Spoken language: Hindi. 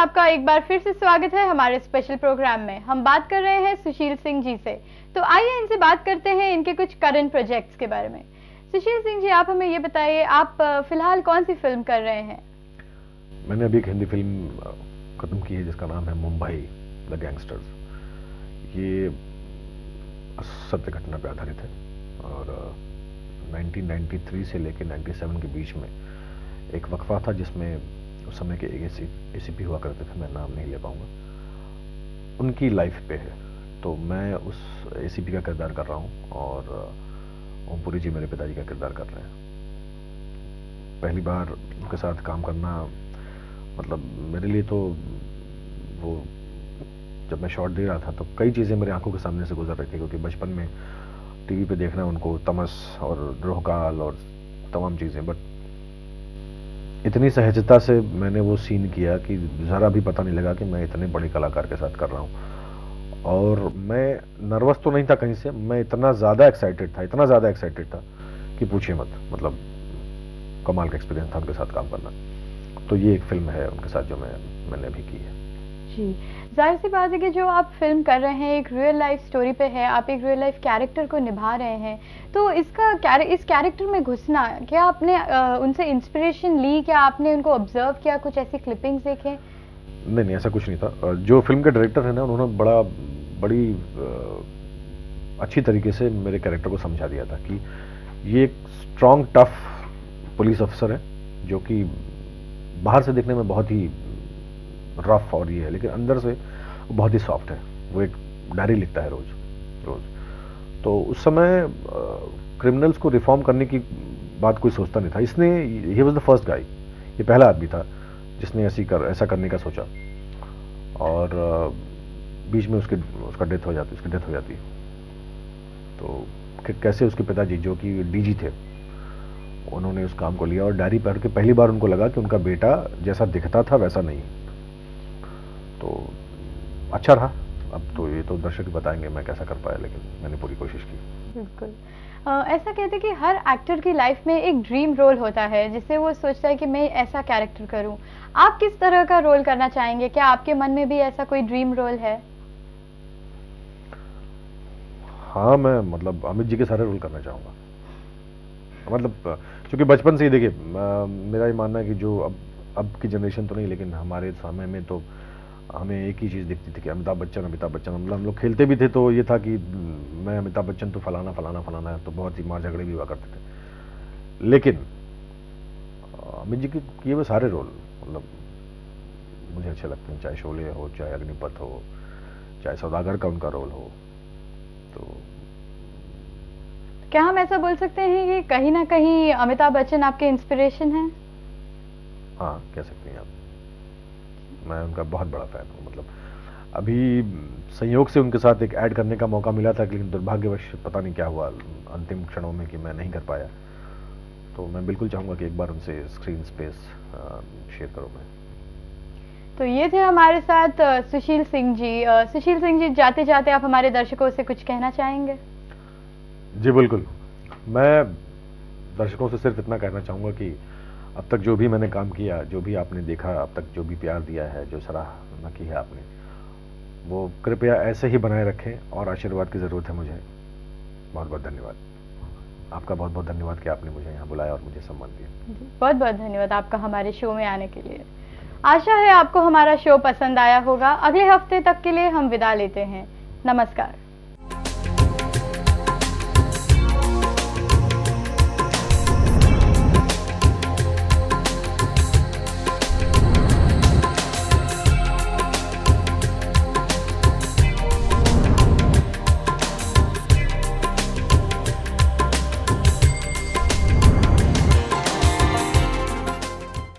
आपका एक बार फिर से स्वागत है हमारे स्पेशल प्रोग्राम में। हम बात कर रहे हैं सुशील सिंह जी से, तो आइए इनसे बात करते हैं इनके कुछ करंट प्रोजेक्ट्स के बारे में। सुशील सिंह जी, आप हमें ये बताइए, आप फिलहाल कौन सी फिल्म कर रहे हैं? मैंने अभी एक हिंदी फिल्म खत्म की है जिसका नाम है मुंबई द गैंगस्टर्स। ये सत्य घटना पर आधारित है और 1993 से लेकर 97 के बीच में एक वक्फा था जिसमें उस समय के एक एसीपी हुआ करते थे, मैं नाम नहीं ले पाऊंगा, उनकी लाइफ पे है। तो मैं उस एसीपी का किरदार कर रहा हूं और ओमपुरी जी मेरे पिताजी का किरदार कर रहे हैं। पहली बार उनके साथ काम करना मतलब मेरे लिए तो वो जब मैं शॉट दे रहा था तो कई चीज़ें मेरी आंखों के सामने से गुजर रही थी, क्योंकि बचपन में टीवी पे देखना उनको तमस और द्रोहकाल और तमाम चीज़ें, बट इतनी सहजता से मैंने वो सीन किया कि ज़रा भी पता नहीं लगा कि मैं इतने बड़े कलाकार के साथ कर रहा हूँ। और मैं नर्वस तो नहीं था कहीं से, मैं इतना ज़्यादा एक्साइटेड था कि पूछिए मत। मतलब कमाल का एक्सपीरियंस था उनके साथ काम करना। तो ये एक फिल्म है उनके साथ जो मैंने अभी की है। जी, जाहिर सी बात है कि जो आप फिल्म कर रहे हैं एक रियल लाइफ स्टोरी पे है, आप एक रियल लाइफ कैरेक्टर को निभा रहे हैं, तो इस कैरेक्टर में घुसना, क्या आपने उनसे इंस्पिरेशन ली? क्या आपने उनको ऑब्जर्व किया? कुछ ऐसी क्लिपिंग्स देखे? नहीं, ऐसा कुछ नहीं था। जो फिल्म के डायरेक्टर है ना, उन्होंने बड़ी अच्छी तरीके से मेरे कैरेक्टर को समझा दिया था कि ये एक स्ट्रॉन्ग टफ पुलिस अफसर है जो कि बाहर से देखने में बहुत ही रफ और ये है, लेकिन अंदर से वो बहुत ही सॉफ्ट है। वो एक डायरी लिखता है रोज। तो उस समय क्रिमिनल्स को रिफॉर्म करने की बात कोई सोचता नहीं था। He was the first guy, ये पहला आदमी था जिसने ऐसा करने का सोचा। और बीच में उसकी डेथ हो जाती। तो कैसे उसके पिताजी जो कि डीजी थे, उन्होंने उस काम को लिया और डायरी पढ़ के पहली बार उनको लगा कि उनका बेटा जैसा दिखता था वैसा नहीं। तो अच्छा रहा। अब तो ये तो दर्शक बताएंगे मैं कैसा कर पाया, लेकिन मैंने पूरी कोशिश की। बिल्कुल। ऐसा कहते हैं कि हर एक्टर की लाइफ में एक ड्रीम रोल होता है जिससे वो सोचता है कि मैं ऐसा कैरेक्टर करूं। आप किस तरह का रोल करना चाहेंगे? क्या आपके मन में भी ऐसा कोई ड्रीम रोल है? हाँ, मैं मतलब अमित जी के सारे रोल करना चाहूँगा। मतलब क्योंकि बचपन से ही देखिए मेरा ये मानना है कि जो अब की जनरेशन तो नहीं, लेकिन हमारे समय में तो हमें एक ही चीज़ दिखती थी कि अमिताभ बच्चन। मतलब हम लोग खेलते भी थे तो ये था कि मैं अमिताभ बच्चन तो फलाना, तो बहुत ही मार झगड़े भी हुआ करते थे। लेकिन अमित जी के किए हुए सारे रोल मतलब मुझे अच्छे लगते हैं, चाहे शोले हो, चाहे अग्निपथ हो, चाहे सौदागर का उनका रोल हो। तो क्या हम ऐसा बोल सकते हैं कि कहीं ना कहीं अमिताभ बच्चन आपके इंस्पिरेशन हैं? हाँ, कह सकते हैं आप। मैं उनका बहुत बड़ा फैन हूँ। मतलब अभी संयोग से उनके साथ एक ऐड करने का मौका मिला था, लेकिन दुर्भाग्यवश पता नहीं क्या हुआ अंतिम क्षणों में कि मैं नहीं कर पाया। तो मैं बिल्कुल चाहूँगा कि एक बार उनसे स्क्रीन स्पेस शेयर करूँ मैं। तो ये थे हमारे साथ सुशील सिंह जी। सुशील सिंह जी, जाते जाते आप हमारे दर्शकों से कुछ कहना चाहेंगे? जी बिल्कुल, मैं दर्शकों से सिर्फ इतना कहना चाहूँगा कि अब तक जो भी मैंने काम किया, जो भी आपने देखा, अब तक जो भी प्यार दिया है, जो सराहना की है आपने, वो कृपया ऐसे ही बनाए रखें और आशीर्वाद की ज़रूरत है मुझे। बहुत बहुत धन्यवाद। आपका बहुत बहुत धन्यवाद कि आपने मुझे यहाँ बुलाया और मुझे सम्मान दिया। बहुत बहुत धन्यवाद आपका हमारे शो में आने के लिए। आशा है आपको हमारा शो पसंद आया होगा। अगले हफ्ते तक के लिए हम विदा लेते हैं। नमस्कार।